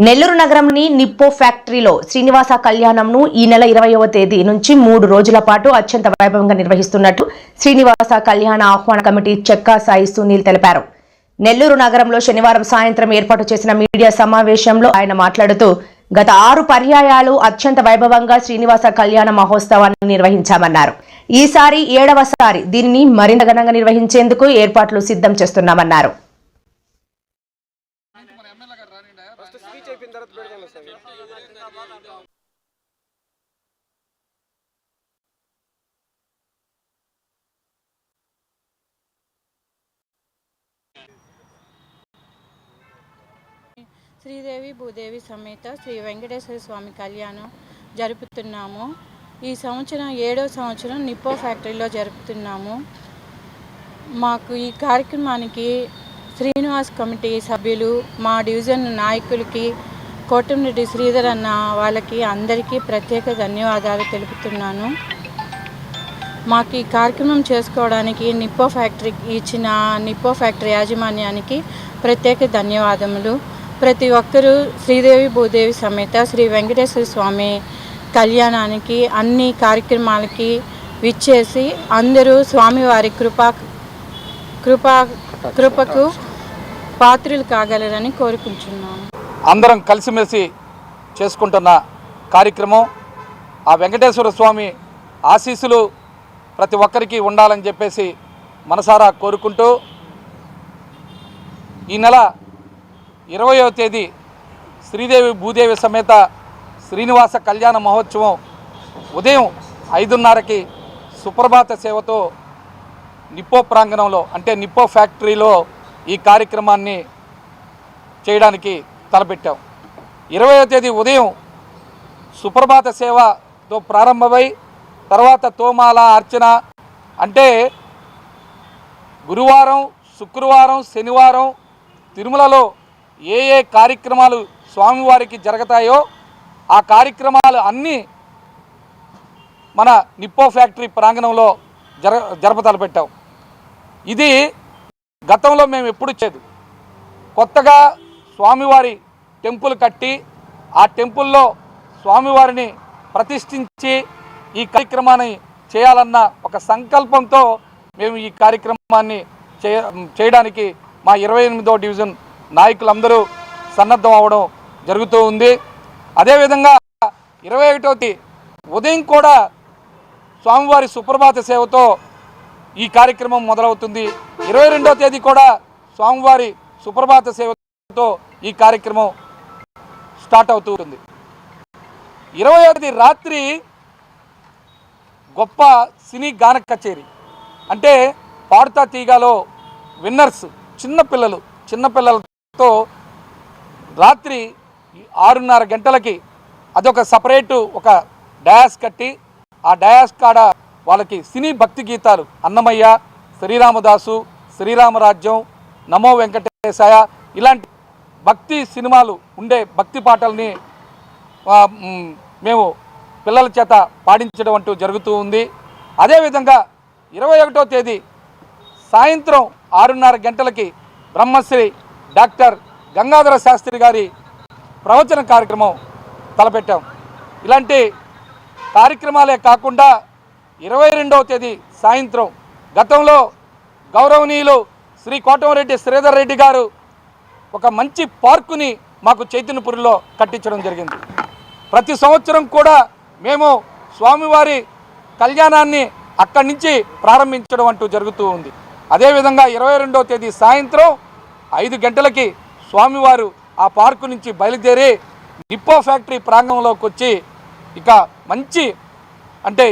నెల్లూరు నగరంలోని నిప్పో ఫ్యాక్టరీలో శ్రీనివాస కళ్యాణంను ఈ నెల 20వ తేదీ నుంచి 3 రోజుల పాటు అత్యంత వైభవంగా నిర్వహిస్తున్నట్లు శ్రీనివాస కళ్యాణ ఆహ్వాన కమిటీ చెక్కా సాయి సునీల్ తెలిపారు. నెల్లూరు నగరంలో శనివారం సాయంత్రం ఏర్పాటు చేసిన మీడియా సమావేశంలో ఆయన మాట్లాడుతూ గత 6 పర్యాయాలు అత్యంత వైభవంగా శ్రీనివాస కళ్యాణ మహోత్సవాన్ని నిర్వహించామన్నారు. ఈసారి 7వసారి దీనిని మరింత ఘనంగా నిర్వహించేందుకు ఏర్పాట్లు సిద్ధం చేస్తున్నామన్నారు. శ్రీదేవి భూదేవి సమేత శ్రీ వెంకటేశ్వర స్వామి కళ్యాణం జరుపుతున్నాము. ఈ సంవత్సరం 7వ సంవత్సరం నిప్పో ఫ్యాక్టరీలో జరుపుతున్నాము. మాకు ఈ కార్యక్రమానికి శ్రీనివాస్ కమిటీ సభ్యులు, మా డివిజన్ నాయకులకి, కోటంరెడ్డి శ్రీధర్ అన్న వాళ్ళకి అందరికీ ప్రత్యేక ధన్యవాదాలు తెలుపుతున్నాను. మాకు ఈ కార్యక్రమం చేసుకోవడానికి నిప్పో ఫ్యాక్టరీ యాజమాన్యానికి ప్రత్యేక ధన్యవాదములు. ప్రతి ఒక్కరూ శ్రీదేవి భూదేవి సమేత శ్రీ వెంకటేశ్వర స్వామి కళ్యాణానికి అన్ని కార్యక్రమాలకి విచ్చేసి అందరూ స్వామివారి కృపకు పాత్రలు కాగలరని కోరుకుంటున్నాను. అందరం కలిసిమెలిసి చేసుకుంటున్న కార్యక్రమం ఆ వెంకటేశ్వర స్వామి ఆశీస్సులు ప్రతి ఒక్కరికి ఉండాలని చెప్పేసి మనసారా కోరుకుంటూ ఈ నెల 20వ తేదీ శ్రీదేవి భూదేవి సమేత శ్రీనివాస కళ్యాణ మహోత్సవం ఉదయం 5:30కి సుప్రభాత సేవతో నిప్పో ప్రాంగణంలో అంటే నిప్పో ఫ్యాక్టరీలో ఈ కార్యక్రమాన్ని చేయడానికి తలపెట్టాం. 20వ తేదీ ఉదయం సుప్రభాత సేవతో ప్రారంభమై తర్వాత తోమాల అర్చన అంటే గురువారం, శుక్రవారం, శనివారం తిరుమలలో ఏ కార్యక్రమాలు స్వామివారికి జరుగుతాయో ఆ కార్యక్రమాలు అన్నీ మన నిప్పో ఫ్యాక్టరీ ప్రాంగణంలో జరపతలపెట్టాం. ఇది గతంలో మేము ఎప్పుడు చేయదు. కొత్తగా స్వామివారి టెంపుల్ కట్టి ఆ టెంపుల్లో స్వామివారిని ప్రతిష్ఠించి ఈ కార్యక్రమాన్ని చేయాలన్న ఒక సంకల్పంతో మేము ఈ కార్యక్రమాన్ని చేయడానికి మా 28వ డివిజన్ నాయకులందరూ సన్నద్ధం అవ్వడం జరుగుతూ ఉంది. అదేవిధంగా 21వ తేదీ ఉదయం కూడా స్వామివారి సుప్రభాత సేవతో ఈ కార్యక్రమం మొదలవుతుంది. 22వ తేదీ కూడా స్వామివారి సుప్రభాత సేవతో ఈ కార్యక్రమం స్టార్ట్ అవుతూ ఉంటుంది. 20వ తేదీ రాత్రి గొప్ప సినీ గాన కచేరీ అంటే పాడుతా తీగాలో విన్నర్స్ చిన్నపిల్లలతో రాత్రి 6:30 గంటలకి అదొక సపరేటు ఒక డయాస్ కట్టి ఆ డయాస్ కాడ వాళ్ళకి సినీ భక్తి గీతాలు అన్నమయ్య, శ్రీరామదాసు, శ్రీరామరాజ్యం, నమో వెంకటేశాయ ఇలాంటి భక్తి సినిమాలు ఉండే భక్తి పాటల్ని మేము పిల్లల చేత పాడించడం అంటూ జరుగుతూ ఉంది. అదేవిధంగా 21వ తేదీ సాయంత్రం 6:30 గంటలకి బ్రహ్మశ్రీ డాక్టర్ గంగాధర శాస్త్రి గారి ప్రవచన కార్యక్రమం తలపెట్టాం. ఇలాంటి కార్యక్రమాలే కాకుండా 22వ తేదీ సాయంత్రం గతంలో గౌరవనీయులు శ్రీ కోటంరెడ్డి శ్రీధర్ రెడ్డి గారు ఒక మంచి పార్కుని మాకు చైతన్యపురిలో కట్టించడం జరిగింది. ప్రతి సంవత్సరం కూడా మేము స్వామివారి కళ్యాణాన్ని అక్కడి నుంచి ప్రారంభించడం అంటూ జరుగుతూ ఉంది. అదేవిధంగా 22వ తేదీ సాయంత్రం 5 గంటలకి స్వామివారు ఆ పార్కు నుంచి బయలుదేరి నిప్పో ఫ్యాక్టరీ ప్రాంగణంలోకి వచ్చి ఇక మంచి అంటే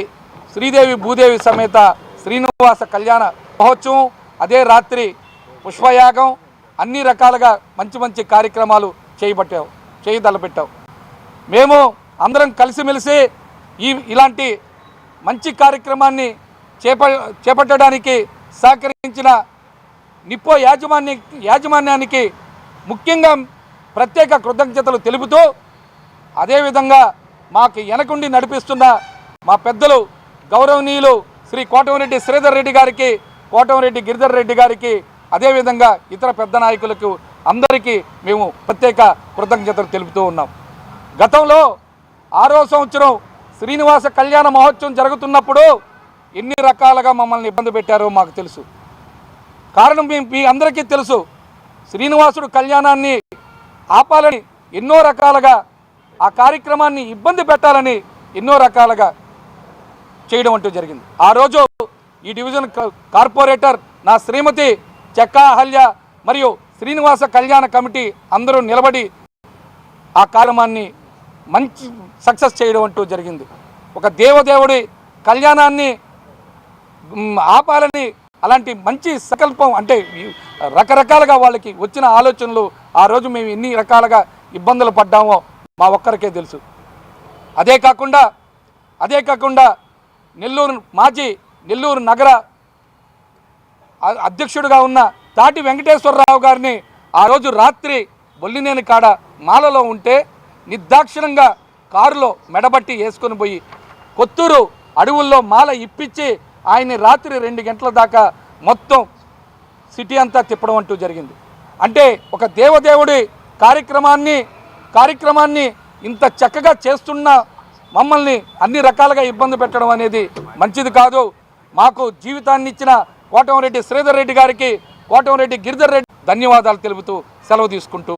శ్రీదేవి భూదేవి సమేత శ్రీనివాస కళ్యాణ మహోత్సవం, అదే రాత్రి పుష్పయాగం అన్ని రకాలుగా మంచి కార్యక్రమాలు చేయదలపెట్టాం. మేము అందరం కలిసిమెలిసి ఇలాంటి మంచి కార్యక్రమాన్ని చేపట్టడానికి సహకరించిన నిప్పో యాజమాన్యానికి ముఖ్యంగా ప్రత్యేక కృతజ్ఞతలు తెలుపుతూ అదేవిధంగా మాకు వెనకుండి నడిపిస్తున్న మా పెద్దలు గౌరవనీయులు శ్రీ కోటంరెడ్డి శ్రీధర్ రెడ్డి గారికి, కోటంరెడ్డి గిరిధర్ రెడ్డి గారికి, అదేవిధంగా ఇతర పెద్ద నాయకులకు అందరికీ మేము ప్రత్యేక కృతజ్ఞతలు తెలుపుతూ ఉన్నాం. గతంలో 6వ సంవత్సరం శ్రీనివాస కళ్యాణ మహోత్సవం జరుగుతున్నప్పుడు ఎన్ని రకాలుగా మమ్మల్ని ఇబ్బంది పెట్టారో మాకు తెలుసు. కారణం మీ అందరికీ తెలుసు. శ్రీనివాసుడు కళ్యాణాన్ని ఆపాలని ఎన్నో రకాలుగా, ఆ కార్యక్రమాన్ని ఇబ్బంది పెట్టాలని ఎన్నో రకాలుగా చేయడం అంటూ జరిగింది. ఆ రోజు ఈ డివిజన్ కార్పొరేటర్ నా శ్రీమతి చెక్కా అహల్య మరియు శ్రీనివాస కళ్యాణ కమిటీ అందరూ నిలబడి ఆ కార్యక్రమాన్ని మంచి సక్సెస్ చేయడం అంటూ జరిగింది. ఒక దేవదేవుడి కళ్యాణాన్ని ఆపాలని అలాంటి మంచి సంకల్పం, అంటే రకరకాలుగా వాళ్ళకి వచ్చిన ఆలోచనలు, ఆ రోజు మేము ఎన్ని రకాలుగా ఇబ్బందులు పడ్డామో మా ఒక్కరికే తెలుసు. అదే కాకుండా నెల్లూరు నగర అధ్యక్షుడిగా ఉన్న తాటి వెంకటేశ్వరరావు గారిని ఆ రోజు రాత్రి బొల్లినేని కాడ మాలలో ఉంటే నిర్దాక్షిణంగా కారులో మెడబట్టి వేసుకొని పోయి కొత్తూరు అడవుల్లో మాల ఇప్పించి ఆయన్ని రాత్రి 2 గంటల దాకా మొత్తం సిటీ అంతా తిప్పడం అంటూ జరిగింది. అంటే ఒక దేవదేవుడి కార్యక్రమాన్ని ఇంత చక్కగా చేస్తున్న మమ్మల్ని అన్ని రకాలుగా ఇబ్బంది పెట్టడం అనేది మంచిది కాదు. మాకు జీవితాన్ని ఇచ్చిన కోటంరెడ్డి శ్రీధర్ రెడ్డి గారికి, కోటంరెడ్డి గిరిధర్ రెడ్డి ధన్యవాదాలు తెలుపుతూ సెలవు తీసుకుంటూ